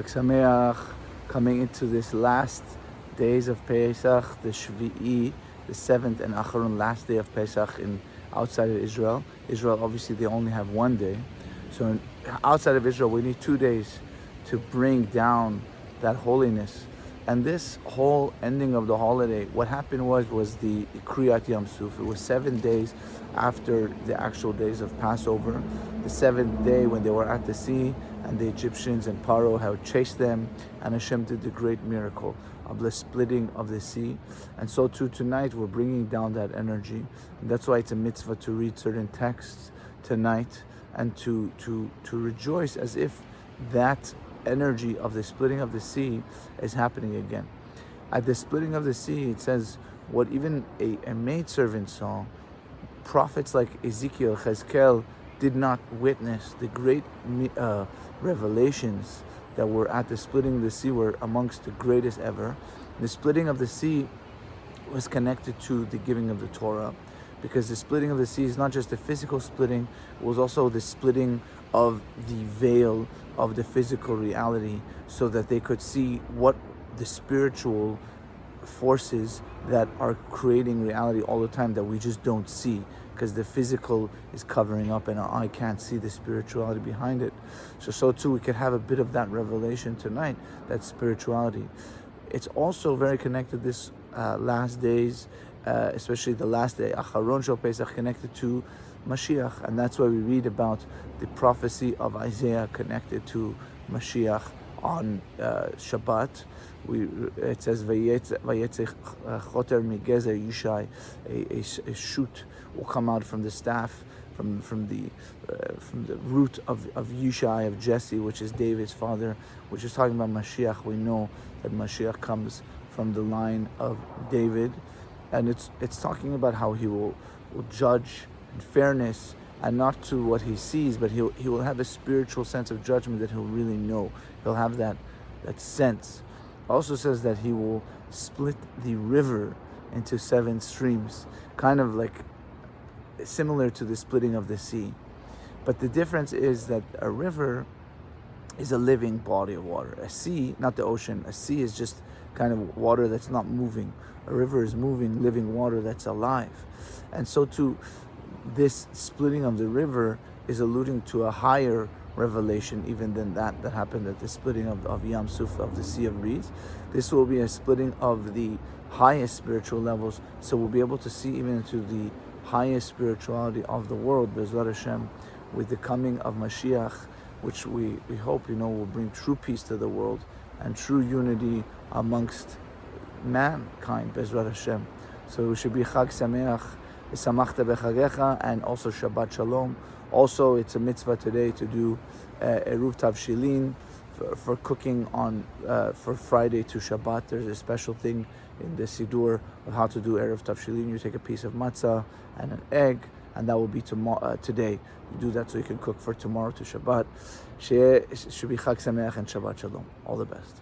Sameach, coming into this last days of Pesach, the Shvi'i, the 7th and Acharon, last day of Pesach outside of Israel. Israel, obviously, they only have one day. So outside of Israel, we need 2 days to bring down that holiness. And this whole ending of the holiday, what happened was the Kriyat Yam Suf. It was 7 days after the actual days of Passover. The 7th day when they were at the sea, and the Egyptians and Paro had chased them, and Hashem did the great miracle of the splitting of the sea. And so too tonight we're bringing down that energy. And that's why it's a mitzvah to read certain texts tonight and to rejoice as if that energy of the splitting of the sea is happening again. At the splitting of the sea, it says what even a maidservant saw. Prophets like Ezekiel, Chezkel did not witness. The great revelations that were at the splitting of the sea were amongst the greatest ever. The splitting of the sea was connected to the giving of the Torah, because the splitting of the sea is not just the physical splitting, it was also the splitting of the veil of the physical reality, so that they could see what the spiritual forces that are creating reality all the time that we just don't see, because the physical is covering up and our eye can't see the spirituality behind it. So too we could have a bit of that revelation tonight, that spirituality. It's also very connected this last days, especially the last day, Acharon shel Pesach, connected to Mashiach, and that's why we read about the prophecy of Isaiah connected to Mashiach on Shabbat. It says Vayetze choter migezer Yishai, a shoot will come out from the staff, from the root of Yishai, of Jesse, which is David's father, which is talking about Mashiach. We know that Mashiach comes from the line of David, and it's talking about how he will judge in fairness, and not to what he sees, but he will have a spiritual sense of judgment that he'll really know. He'll have that sense. Also says that he will split the river into 7 streams, kind of like similar to the splitting of the sea. But the difference is that a river is a living body of water. A sea, not the ocean, a sea is just kind of water that's not moving. A river is moving, living water that's alive. And so too, this splitting of the river is alluding to a higher revelation even than that happened at the splitting of Yam Suf, of the Sea of Reeds. This will be a splitting of the highest spiritual levels, so we'll be able to see even into the highest spirituality of the world, Be'ezrat Hashem, with the coming of Mashiach, which we hope will bring true peace to the world and true unity amongst mankind, Be'ezrat Hashem. So we should be Chag Sameach, Samachta Bechagecha, and also Shabbat Shalom. Also, it's a mitzvah today to do Eruv Tavshilin for cooking on for Friday to Shabbat. There's a special thing in the Siddur of how to do Eruv Tavshilin. You take a piece of matzah and an egg, and that will be today. You do that so you can cook for tomorrow to Shabbat. Should be Chag Sameach and Shabbat Shalom. All the best.